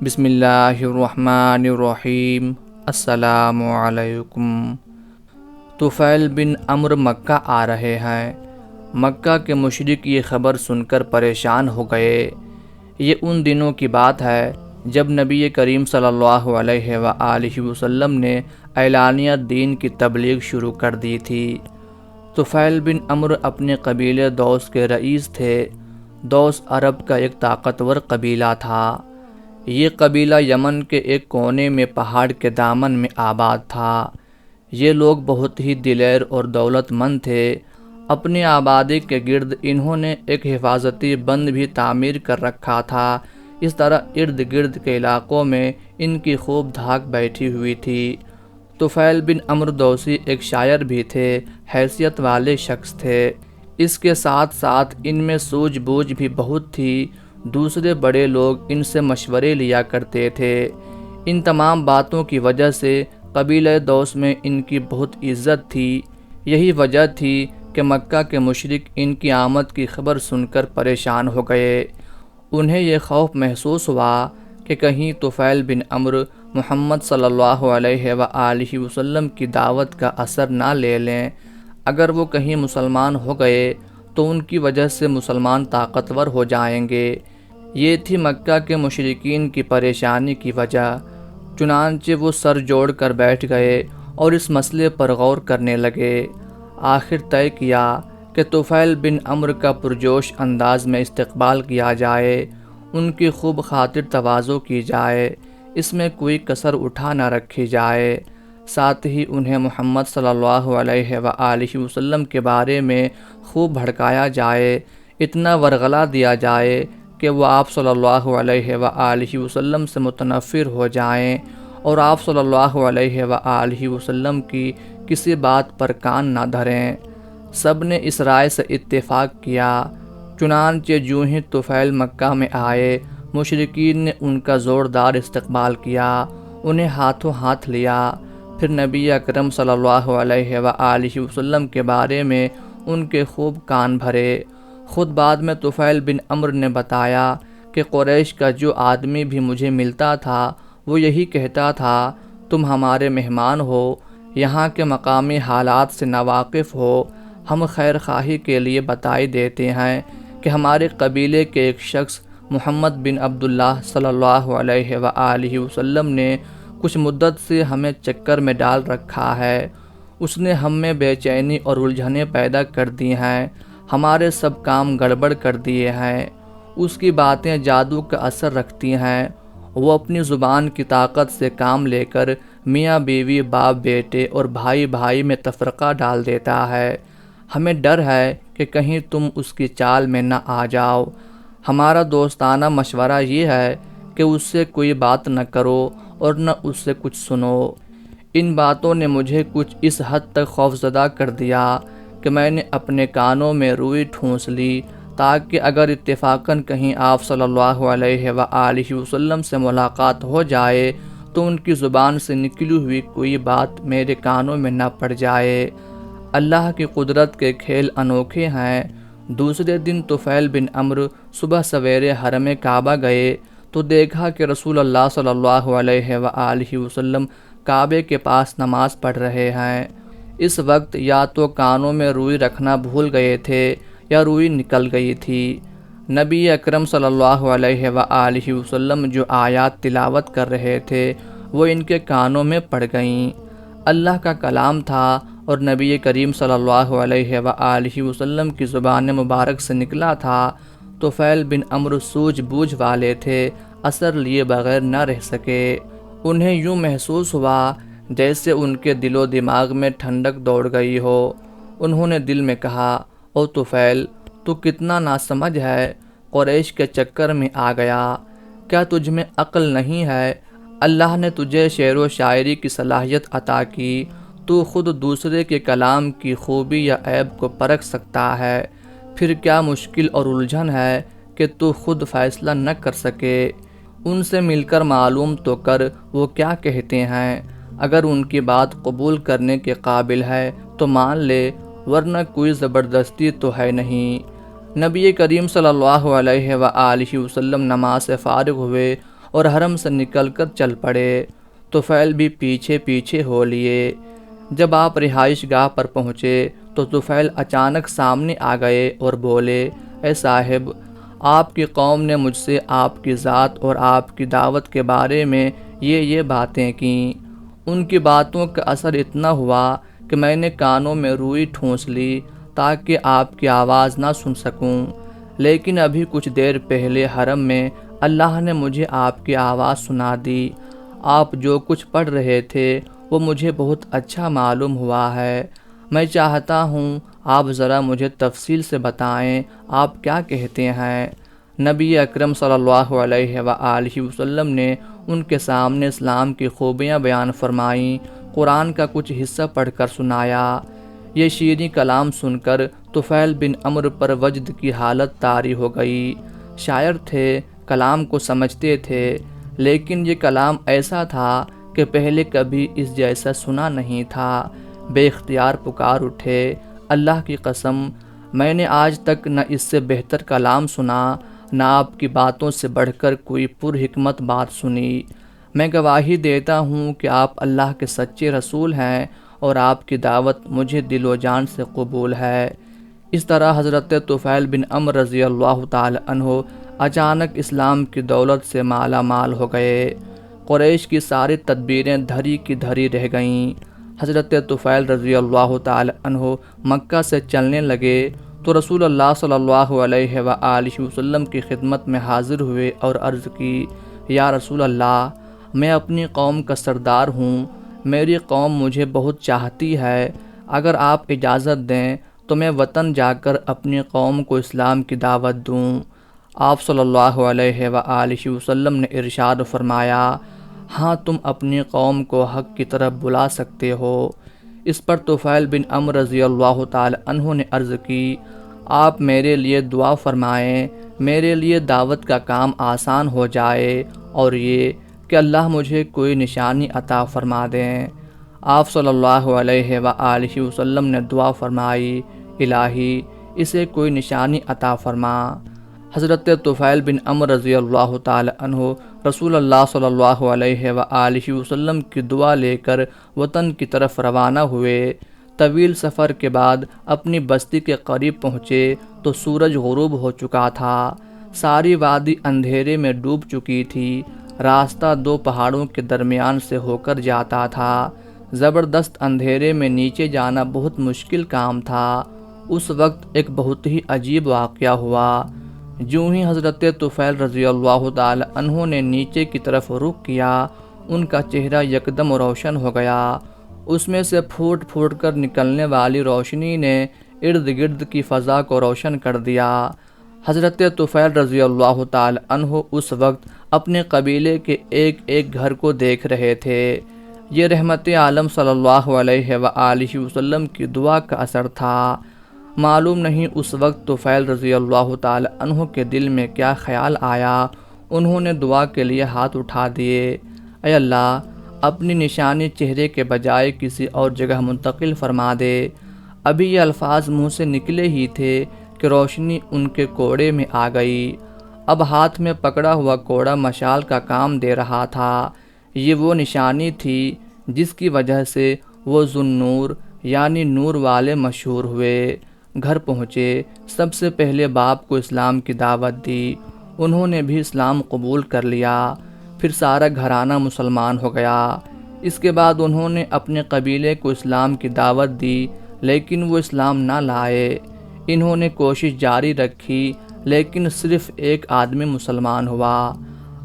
بسم اللہ الرحمن الرحیم۔ السلام علیکم۔ طفیل بن عمرو مکہ آ رہے ہیں۔ مکہ کے مشرک یہ خبر سن کر پریشان ہو گئے۔ یہ ان دنوں کی بات ہے جب نبی کریم صلی اللہ علیہ وآلہ وسلم نے اعلانیہ دین کی تبلیغ شروع کر دی تھی۔ طفیل بن عمرو اپنے قبیلے دوس کے رئیس تھے۔ دوس عرب کا ایک طاقتور قبیلہ تھا۔ یہ قبیلہ یمن کے ایک کونے میں پہاڑ کے دامن میں آباد تھا۔ یہ لوگ بہت ہی دلیر اور دولت مند تھے۔ اپنی آبادی کے گرد انہوں نے ایک حفاظتی بند بھی تعمیر کر رکھا تھا۔ اس طرح ارد گرد کے علاقوں میں ان کی خوب دھاک بیٹھی ہوئی تھی۔ طفیل بن عمرو دوسی ایک شاعر بھی تھے، حیثیت والے شخص تھے۔ اس کے ساتھ ساتھ ان میں سوجھ بوجھ بھی بہت تھی۔ دوسرے بڑے لوگ ان سے مشورے لیا کرتے تھے۔ ان تمام باتوں کی وجہ سے قبیلہ دوس میں ان کی بہت عزت تھی۔ یہی وجہ تھی کہ مکہ کے مشرک ان کی آمد کی خبر سن کر پریشان ہو گئے۔ انہیں یہ خوف محسوس ہوا کہ کہیں طفیل بن عمرو محمد صلی اللہ علیہ وآلہ وسلم کی دعوت کا اثر نہ لے لیں۔ اگر وہ کہیں مسلمان ہو گئے تو ان کی وجہ سے مسلمان طاقتور ہو جائیں گے۔ یہ تھی مکہ کے مشرکین کی پریشانی کی وجہ۔ چنانچہ وہ سر جوڑ کر بیٹھ گئے اور اس مسئلے پر غور کرنے لگے۔ آخر طے کیا کہ طفیل بن عمرو کا پرجوش انداز میں استقبال کیا جائے، ان کی خوب خاطر تواضع کی جائے، اس میں کوئی کسر اٹھا نہ رکھی جائے۔ ساتھ ہی انہیں محمد صلی اللہ علیہ وآلہ وسلم کے بارے میں خوب بھڑکایا جائے، اتنا ورغلا دیا جائے کہ وہ آپ صلی اللہ علیہ وآلہ وسلم سے متنفر ہو جائیں اور آپ صلی اللہ علیہ وآلہ وسلم کی کسی بات پر کان نہ دھریں۔ سب نے اس رائے سے اتفاق کیا۔ چنانچہ جوں ہی طفیل مکہ میں آئے، مشرکین نے ان کا زوردار استقبال کیا، انہیں ہاتھوں ہاتھ لیا، پھر نبی اکرم صلی اللہ علیہ وآلہ وسلم کے بارے میں ان کے خوب کان بھرے۔ خود بعد میں طفیل بن عمرو نے بتایا کہ قریش کا جو آدمی بھی مجھے ملتا تھا وہ یہی کہتا تھا، تم ہمارے مہمان ہو، یہاں کے مقامی حالات سے ناواقف ہو۔ ہم خیر خواہی کے لیے بتائی دیتے ہیں کہ ہمارے قبیلے کے ایک شخص محمد بن عبداللہ صلی اللہ علیہ وآلہ وسلم نے کچھ مدت سے ہمیں چکر میں ڈال رکھا ہے۔ اس نے ہم میں بے چینی اور الجھنیں پیدا کر دی ہیں، ہمارے سب کام گڑبڑ کر دیے ہیں۔ اس کی باتیں جادو کا اثر رکھتی ہیں۔ وہ اپنی زبان کی طاقت سے کام لے کر میاں بیوی، باپ بیٹے اور بھائی بھائی میں تفرقہ ڈال دیتا ہے۔ ہمیں ڈر ہے کہ کہیں تم اس کی چال میں نہ آ جاؤ۔ ہمارا دوستانہ مشورہ یہ ہے کہ اس سے کوئی بات نہ کرو اور نہ اس سے کچھ سنو۔ ان باتوں نے مجھے کچھ اس حد تک خوفزدہ کر دیا کہ میں نے اپنے کانوں میں روئی ٹھونس لی، تاکہ اگر اتفاقاً کہیں آپ صلی اللہ علیہ وآلہ وسلم سے ملاقات ہو جائے تو ان کی زبان سے نکلی ہوئی کوئی بات میرے کانوں میں نہ پڑ جائے۔ اللہ کی قدرت کے کھیل انوکھے ہیں۔ دوسرے دن طفیل بن عمرو صبح سویرے حرم کعبہ گئے تو دیکھا کہ رسول اللہ صلی اللہ علیہ وآلہ وسلم کعبے کے پاس نماز پڑھ رہے ہیں۔ اس وقت یا تو کانوں میں روئی رکھنا بھول گئے تھے یا روئی نکل گئی تھی۔ نبی اکرم صلی اللہ علیہ وآلہ وسلم جو آیات تلاوت کر رہے تھے وہ ان کے کانوں میں پڑ گئیں۔ اللہ کا کلام تھا اور نبی کریم صلی اللہ علیہ وآلہ وسلم کی زبان مبارک سے نکلا تھا۔ طفیل بن عمرو سوجھ بوجھ والے تھے، اثر لیے بغیر نہ رہ سکے۔ انہیں یوں محسوس ہوا جیسے ان کے دل و دماغ میں ٹھنڈک دوڑ گئی ہو۔ انہوں نے دل میں کہا، او طفیل، تو کتنا ناسمجھ ہے، قریش کے چکر میں آ گیا۔ کیا تجھ میں عقل نہیں ہے؟ اللہ نے تجھے شعر و شاعری کی صلاحیت عطا کی، تو خود دوسرے کے کلام کی خوبی یا عیب کو پرکھ سکتا ہے، پھر کیا مشکل اور الجھن ہے کہ تو خود فیصلہ نہ کر سکے؟ ان سے مل کر معلوم تو کر وہ کیا کہتے ہیں، اگر ان کی بات قبول کرنے کے قابل ہے تو مان لے، ورنہ کوئی زبردستی تو ہے نہیں۔ نبی کریم صلی اللہ علیہ وآلہ وسلم نماز سے فارغ ہوئے اور حرم سے نکل کر چل پڑے۔ طفیل بھی پیچھے پیچھے ہو لیے۔ جب آپ رہائش گاہ پر پہنچے تو طفیل اچانک سامنے آ گئے اور بولے، اے صاحب، آپ کی قوم نے مجھ سے آپ کی ذات اور آپ کی دعوت کے بارے میں یہ باتیں کیں۔ ان کی باتوں کا اثر اتنا ہوا کہ میں نے کانوں میں روئی ٹھونس لی تاکہ آپ کی آواز نہ سن سکوں، لیکن ابھی کچھ دیر پہلے حرم میں اللہ نے مجھے آپ کی آواز سنا دی۔ آپ جو کچھ پڑھ رہے تھے وہ مجھے بہت اچھا معلوم ہوا ہے۔ میں چاہتا ہوں آپ ذرا مجھے تفصیل سے بتائیں آپ کیا کہتے ہیں۔ نبی اکرم صلی اللہ علیہ وآلہ وسلم نے ان کے سامنے اسلام کی خوبیاں بیان فرمائیں، قرآن کا کچھ حصہ پڑھ کر سنایا۔ یہ شیریں کلام سن کر طفیل بن عمرو پر وجد کی حالت طاری ہو گئی۔ شاعر تھے، کلام کو سمجھتے تھے، لیکن یہ کلام ایسا تھا کہ پہلے کبھی اس جیسا سنا نہیں تھا۔ بے اختیار پکار اٹھے، اللہ کی قسم، میں نے آج تک نہ اس سے بہتر کلام سنا، نہ آپ کی باتوں سے بڑھ کر کوئی پر حکمت بات سنی۔ میں گواہی دیتا ہوں کہ آپ اللہ کے سچے رسول ہیں اور آپ کی دعوت مجھے دل و جان سے قبول ہے۔ اس طرح حضرت طفیل بن عمرو رضی اللہ تعالی عنہ اچانک اسلام کی دولت سے مالا مال ہو گئے۔ قریش کی ساری تدبیریں دھری کی دھری رہ گئیں۔ حضرت طفیل رضی اللہ تعالی عنہ مکہ سے چلنے لگے تو رسول اللہ صلی اللہ علیہ وآلہ وسلم کی خدمت میں حاضر ہوئے اور عرض کی، یا رسول اللہ، میں اپنی قوم کا سردار ہوں، میری قوم مجھے بہت چاہتی ہے، اگر آپ اجازت دیں تو میں وطن جا کر اپنی قوم کو اسلام کی دعوت دوں۔ آپ صلی اللہ علیہ وآلہ وسلم نے ارشاد فرمایا، ہاں، تم اپنی قوم کو حق کی طرف بلا سکتے ہو۔ اس پر طفیل بن عمرو رضی اللہ تعالی عنہ نے عرض کی، آپ میرے لیے دعا فرمائیں، میرے لیے دعوت کا کام آسان ہو جائے، اور یہ کہ اللہ مجھے کوئی نشانی عطا فرما دیں۔ آپ صلی اللہ علیہ وآلہ وسلم نے دعا فرمائی، الہی اسے کوئی نشانی عطا فرما۔ حضرت طفیل بن عمرو رضی اللہ تعالی عنہ رسول اللہ صلی اللہ علیہ وآلہ وسلم کی دعا لے کر وطن کی طرف روانہ ہوئے۔ طویل سفر کے بعد اپنی بستی کے قریب پہنچے تو سورج غروب ہو چکا تھا۔ ساری وادی اندھیرے میں ڈوب چکی تھی۔ راستہ دو پہاڑوں کے درمیان سے ہو کر جاتا تھا۔ زبردست اندھیرے میں نیچے جانا بہت مشکل کام تھا۔ اس وقت ایک بہت ہی عجیب واقعہ ہوا۔ جوں ہی حضرت طفیل رضی اللہ تعالی عنہ نے نیچے کی طرف رخ کیا، ان کا چہرہ یکدم روشن ہو گیا۔ اس میں سے پھوٹ پھوٹ کر نکلنے والی روشنی نے ارد گرد کی فضا کو روشن کر دیا۔ حضرت طفیل رضی اللہ تعالی عنہ اس وقت اپنے قبیلے کے ایک ایک گھر کو دیکھ رہے تھے۔ یہ رحمت عالم صلی اللہ علیہ وآلہ وسلم کی دعا کا اثر تھا۔ معلوم نہیں اس وقت طفیل رضی اللہ تعالی عنہ کے دل میں کیا خیال آیا، انہوں نے دعا کے لیے ہاتھ اٹھا دیے، اے اللہ، اپنی نشانی چہرے کے بجائے کسی اور جگہ منتقل فرما دے۔ ابھی یہ الفاظ منہ سے نکلے ہی تھے کہ روشنی ان کے کوڑے میں آ گئی۔ اب ہاتھ میں پکڑا ہوا کوڑا مشال کا کام دے رہا تھا۔ یہ وہ نشانی تھی جس کی وجہ سے وہ ذوالنور یعنی نور والے مشہور ہوئے۔ گھر پہنچے، سب سے پہلے باپ کو اسلام کی دعوت دی، انہوں نے بھی اسلام قبول کر لیا۔ پھر سارا گھرانہ مسلمان ہو گیا۔ اس کے بعد انہوں نے اپنے قبیلے کو اسلام کی دعوت دی، لیکن وہ اسلام نہ لائے۔ انہوں نے کوشش جاری رکھی، لیکن صرف ایک آدمی مسلمان ہوا۔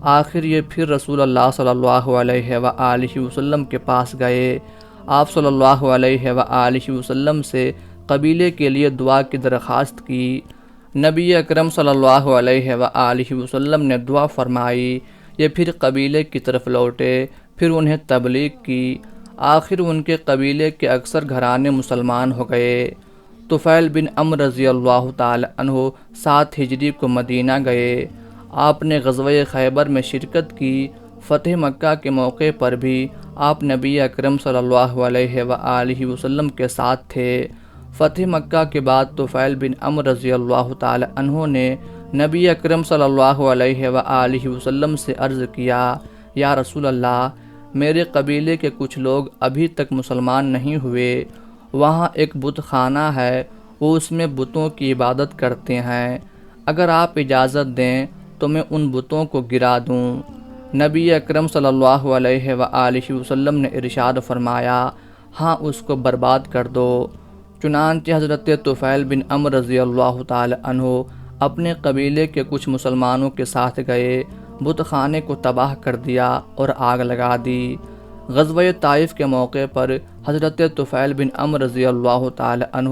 آخر یہ پھر رسول اللہ صلی اللہ علیہ وآلہ وسلم کے پاس گئے۔ آپ صلی اللہ علیہ وآلہ وسلم سے قبیلے کے لیے دعا کی درخواست کی۔ نبی اکرم صلی اللہ علیہ وآلہ وسلم نے دعا فرمائی۔ یہ پھر قبیلے کی طرف لوٹے، پھر انہیں تبلیغ کی۔ آخر ان کے قبیلے کے اکثر گھرانے مسلمان ہو گئے۔ طفیل بن عمرو رضی اللہ تعالی عنہ 7 ہجری کو مدینہ گئے۔ آپ نے غزوہ خیبر میں شرکت کی۔ فتح مکہ کے موقع پر بھی آپ نبی اکرم صلی اللہ علیہ وآلہ وسلم کے ساتھ تھے۔ فتح مکہ کے بعد طفیل بن عمرو رضی اللہ تعالی عنہ نے نبی اکرم صلی اللہ علیہ وآلہ وسلم سے عرض کیا، یا رسول اللہ، میرے قبیلے کے کچھ لوگ ابھی تک مسلمان نہیں ہوئے، وہاں ایک بت خانہ ہے، وہ اس میں بتوں کی عبادت کرتے ہیں، اگر آپ اجازت دیں تو میں ان بتوں کو گرا دوں۔ نبی اکرم صلی اللہ علیہ وآلہ وسلم نے ارشاد فرمایا، ہاں اس کو برباد کر دو۔ چنانچہ حضرت طفیل بن عمرو رضی اللہ تعالی عنہ اپنے قبیلے کے کچھ مسلمانوں کے ساتھ گئے، بت خانے کو تباہ کر دیا اور آگ لگا دی۔ غزوہ طائف کے موقع پر حضرت طفیل بن عمرو رضی اللہ تعالی عنہ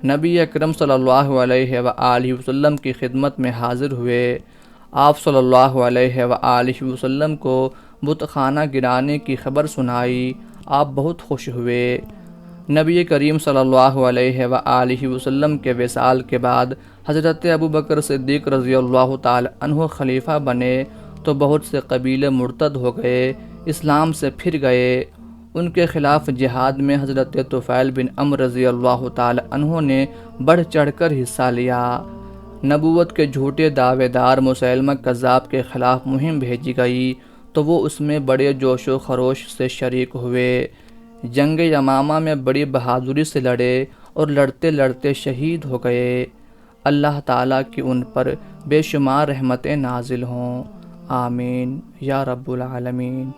نبی اکرم صلی اللہ علیہ وآلہ وسلم کی خدمت میں حاضر ہوئے۔ آپ صلی اللہ علیہ وآلہ وسلم کو بت خانہ گرانے کی خبر سنائی، آپ بہت خوش ہوئے۔ نبی کریم صلی اللہ علیہ وآلہ وسلم کے وصال کے بعد حضرت ابوبکر صدیق رضی اللہ تعالی عنہ خلیفہ بنے تو بہت سے قبیلے مرتد ہو گئے، اسلام سے پھر گئے۔ ان کے خلاف جہاد میں حضرت طفیل بن عمرو رضی اللہ تعالی عنہ نے بڑھ چڑھ کر حصہ لیا۔ نبوت کے جھوٹے دعوے دار مسیلمہ کذاب کے خلاف مہم بھیجی گئی تو وہ اس میں بڑے جوش و خروش سے شریک ہوئے۔ جنگ یمامہ میں بڑی بہادری سے لڑے اور لڑتے لڑتے شہید ہو گئے۔ اللہ تعالیٰ کی ان پر بے شمار رحمتیں نازل ہوں، آمین یا رب العالمین۔